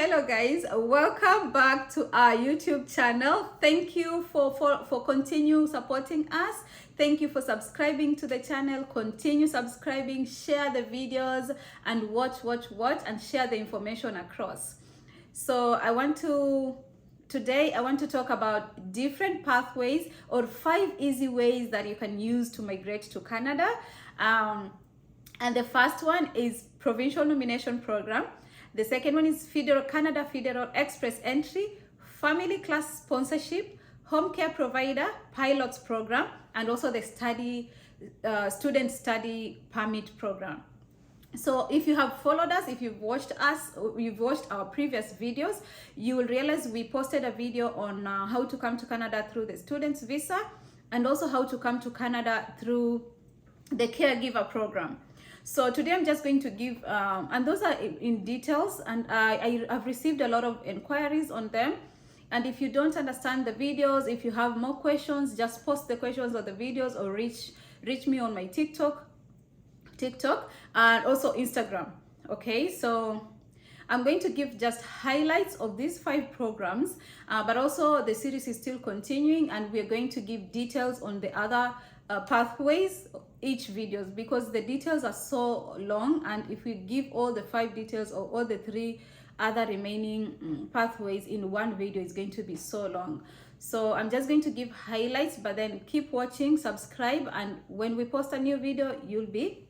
Hello guys, welcome back to our YouTube channel. Thank you for continue supporting us. Thank you for subscribing to the channel. Continue subscribing, share the videos, and watch and share the information across. So today I want to talk about different pathways or 5 easy ways that you can use to migrate to Canada. And the first one is provincial nomination program. The second one is Canada Federal Express Entry, family class sponsorship, home care provider, pilots program, and also the student study permit program. So if you have followed us, if you've watched our previous videos, you will realize we posted a video on how to come to Canada through the student's visa, and also how to come to Canada through the caregiver program. So today I'm just going to give, and those are in details, and I've received a lot of inquiries on them. And if you don't understand the videos, if you have more questions, just post the questions on the videos, or reach me on my TikTok, and also Instagram. Okay, so I'm going to give just highlights of these 5 programs, but also the series is still continuing, and we're going to give details on the other pathways each videos, because the details are so long, and if we give all the 5 details or all the 3 other remaining pathways in one video, it's going to be so long. So I'm just going to give highlights, but then keep watching, subscribe, and when we post a new video, you'll be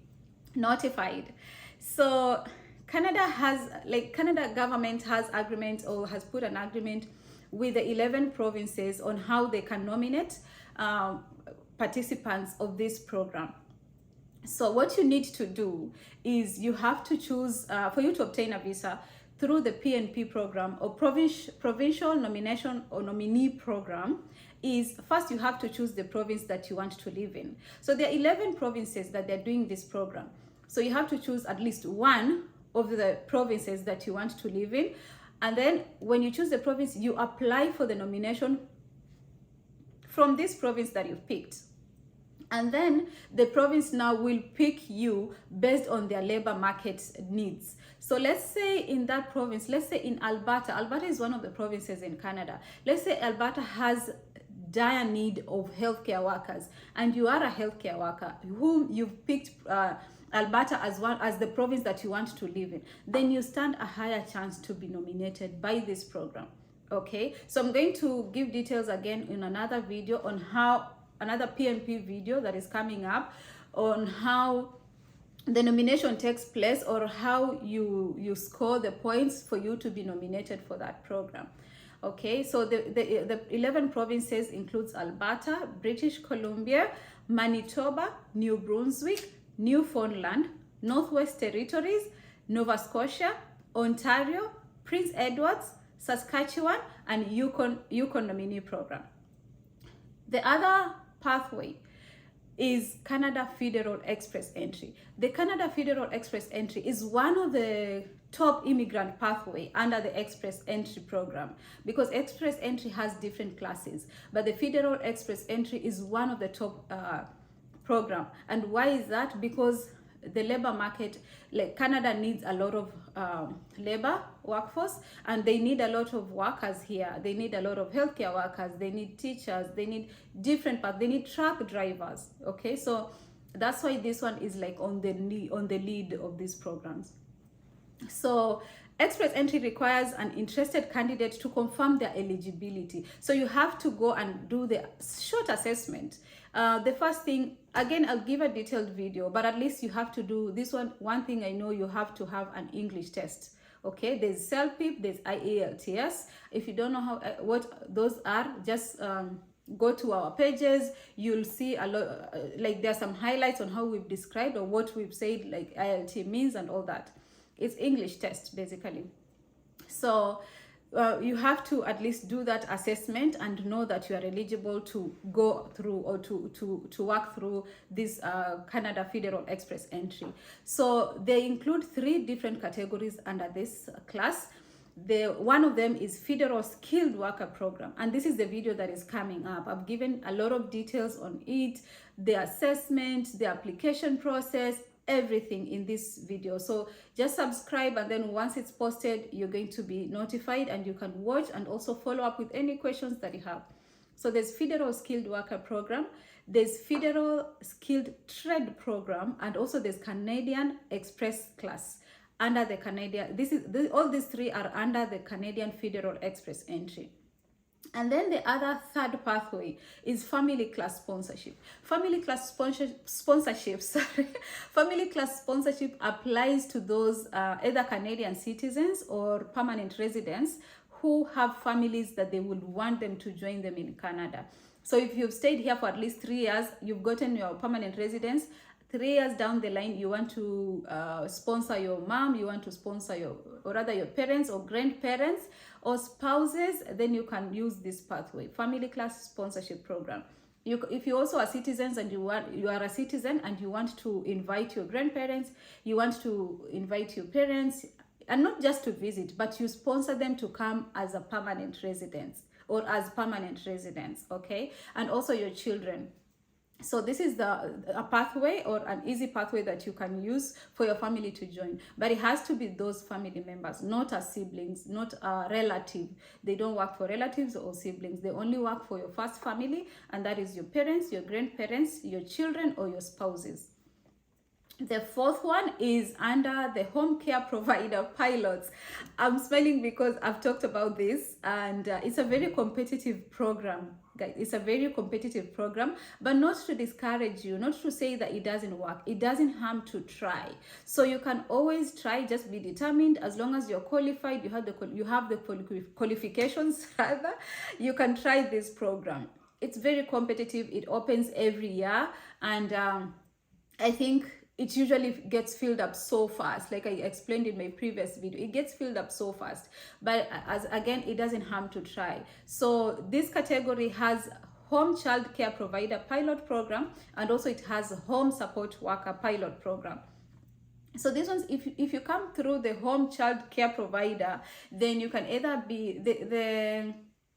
notified. So Canada government has agreement, or has put an agreement with the 11 provinces on how they can nominate participants of this program. So what you need to do is you have to choose, for you to obtain a visa through the PNP program or provincial nomination or nominee program, is first you have to choose the province that you want to live in. So there are 11 provinces that they're doing this program. So you have to choose at least one of the provinces that you want to live in. And then when you choose the province, you apply for the nomination from this province that you've picked. And then the province now will pick you based on their labor market needs. So let's say in that province, let's say in Alberta is one of the provinces in Canada. Let's say Alberta has dire need of healthcare workers, and you are a healthcare worker whom you've picked Alberta as the province that you want to live in, then you stand a higher chance to be nominated by this program. Okay, so I'm going to give details again in another video on how, another PNP video that is coming up, on how the nomination takes place, or how you score the points for you to be nominated for that program. Okay, so the 11 provinces includes Alberta, British Columbia, Manitoba, New Brunswick, Newfoundland, Northwest Territories, Nova Scotia, Ontario, Prince Edwards, Saskatchewan, and Yukon nominee program. The other pathway is Canada Federal Express Entry. The Canada Federal Express Entry is one of the top immigrant pathway under the Express Entry program, because Express Entry has different classes, but the Federal Express Entry is one of the top program. And why is that? Because the labor market, like Canada needs a lot of labor workforce, and they need a lot of workers here. They need a lot of healthcare workers, they need teachers, they need different paths, they need truck drivers. Okay, so that's why this one is like on the lead of these programs. So Express Entry requires an interested candidate to confirm their eligibility. So you have to go and do the short assessment. The first thing, again, I'll give a detailed video, but at least you have to do this one. One thing I know, you have to have an English test. Okay, there's CELPIP, there's IELTS. If you don't know what those are, just go to our pages. You'll see a lot, like there's some highlights on how we've described or what we've said, like IELTS means and all that. It's English test basically. So you have to at least do that assessment and know that you are eligible to go through, or to work through this Canada Federal Express Entry. So they include 3 different categories under this class. One of them is Federal Skilled Worker Program, and this is the video that is coming up. I've given a lot of details on it, the assessment, the application process, everything in this video. So just subscribe, and then once it's posted, you're going to be notified and you can watch and also follow up with any questions that you have. So there's Federal Skilled Worker Program, there's Federal Skilled Trade Program, and also there's Canadian Express class under the Canadian. All these three are under the Canadian Federal Express entry. And then the other third pathway is family class sponsorship. Family class sponsorship, sorry. Family class sponsorship applies to those either Canadian citizens or permanent residents who have families that they would want them to join them in Canada. So if you've stayed here for at least 3 years, you've gotten your permanent residence, 3 years down the line, you want to sponsor your mom, you want to sponsor your parents or grandparents or spouses, then you can use this pathway, family class sponsorship program. If you also are citizens and you are a citizen and you want to invite your grandparents, you want to invite your parents, and not just to visit, but you sponsor them to come as a permanent residents or as permanent residents, okay? And also your children. So this is a pathway or an easy pathway that you can use for your family to join. But it has to be those family members, not as siblings, not a relative. They don't work for relatives or siblings. They only work for your first family, and that is your parents, your grandparents, your children, or your spouses. The fourth one is under the home care provider pilots. I'm smiling because I've talked about this, and it's a very competitive program, guys. It's a very competitive program, but not to discourage you, not to say that it doesn't work. It doesn't harm to try. So you can always try, just be determined. As long as you're qualified, you have the qualifications rather, you can try this program. It's very competitive. It opens every year, and I think it usually gets filled up so fast. Like I explained in my previous video, it gets filled up so fast. But again, it doesn't harm to try. So this category has home child care provider pilot program, and also it has home support worker pilot program. So these ones, if you come through the home child care provider, then you can either be the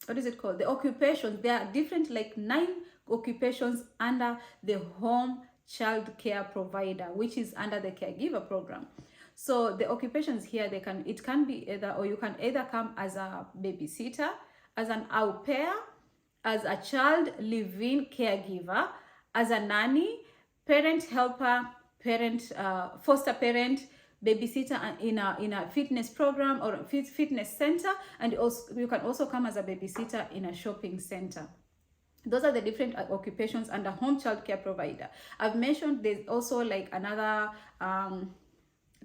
what is it called? The occupations. There are different, like 9 occupations under the home child care provider, which is under the caregiver program. So the occupations here, it can be either, or you can either come as a babysitter, as an au pair, as a child live-in caregiver, as a nanny, parent helper, foster parent, babysitter in a fitness program or a fitness center, and also you can also come as a babysitter in a shopping center. Those are the different occupations under home child care provider. I've mentioned there's also like another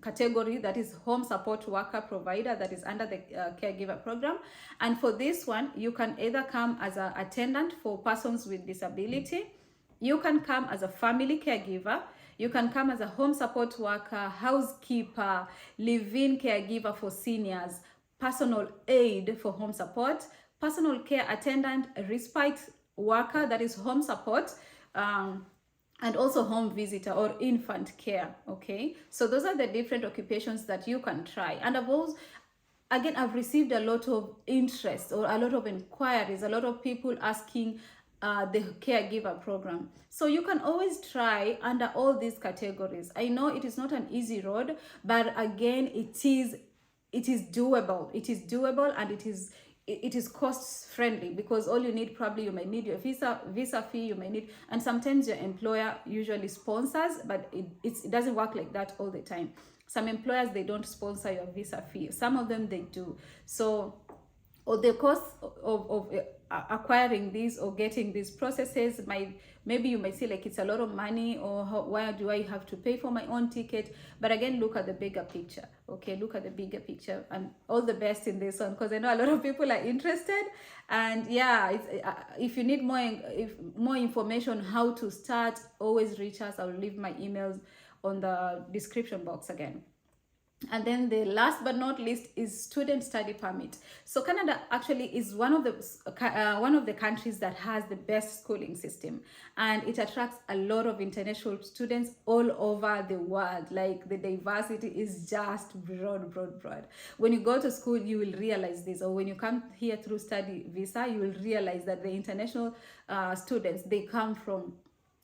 category that is home support worker provider that is under the caregiver program. And for this one, you can either come as an attendant for persons with disability, you can come as a family caregiver, you can come as a home support worker, housekeeper, live-in caregiver for seniors, personal aid for home support, personal care attendant, respite worker, that is home support, and also home visitor or infant care. Okay, so those are the different occupations that you can try. And I've received a lot of interest or a lot of inquiries, a lot of people asking the caregiver program. So you can always try under all these categories. I know it is not an easy road, but again, it is doable. It is doable, and it is cost friendly, because all you need, probably you might need your visa fee, you might need, and sometimes your employer usually sponsors, but it doesn't work like that all the time. Some employers, they don't sponsor your visa fee. Some of them they do. So, or the cost of acquiring these or getting these processes maybe you might see like it's a lot of money, or why do I have to pay for my own ticket? But again, look at the bigger picture. Okay, look at the bigger picture, and all the best in this one, because I know a lot of people are interested. And yeah, if you need more information how to start, always reach us. I'll leave my emails on the description box again. And then the last but not least is student study permit. So Canada actually is one of the countries that has the best schooling system, and it attracts a lot of international students all over the world. Like, the diversity is just broad. When you go to school, you will realize this, or when you come here through study visa, you will realize that the international students, they come from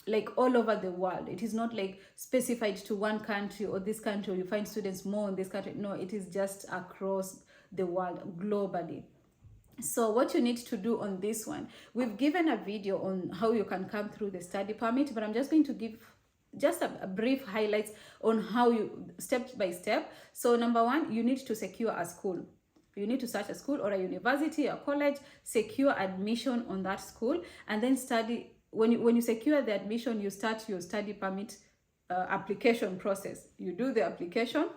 like all over the world. It is not like specified to one country or this country, or you find students more in this country. No, it is just across the world, globally. So what you need to do on this one, we've given a video on how you can come through the study permit, but I'm just going to give just a brief highlights on how you, step by step. So number one, you need to secure a school. You need to search a school or a university or college, secure admission on that school, and then study. When you secure the admission, you start your study permit application process. You do the application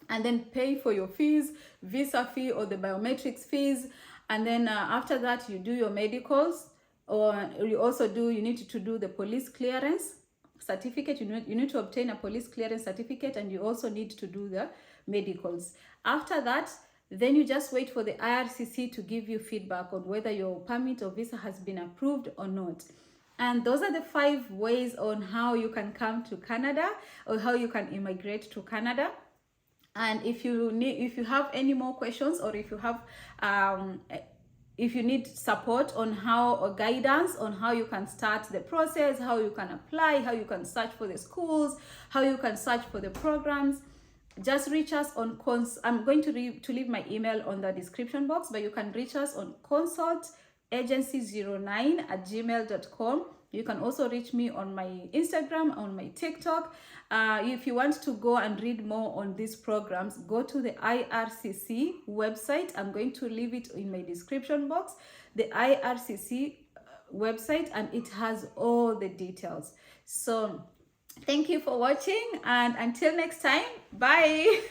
and then pay for your fees, visa fee or the biometrics fees, and then after that you do your medicals, or you need to do the police clearance certificate. You need to obtain a police clearance certificate, and you also need to do the medicals. After that, then you just wait for the IRCC to give you feedback on whether your permit or visa has been approved or not. And those are the 5 ways on how you can come to Canada, or how you can immigrate to Canada. And if you have any more questions, or if you have if you need support on how, or guidance on how you can start the process, how you can apply, how you can search for the schools, how you can search for the programs, just reach us on I'm going to leave my email on the description box, but you can reach us on consultagency09@gmail.com. You can also reach me on my Instagram, on my TikTok. If you want to go and read more on these programs, go to the IRCC website. I'm going to leave it in my description box, the IRCC website, and it has all the details. So thank you for watching, and until next time, bye.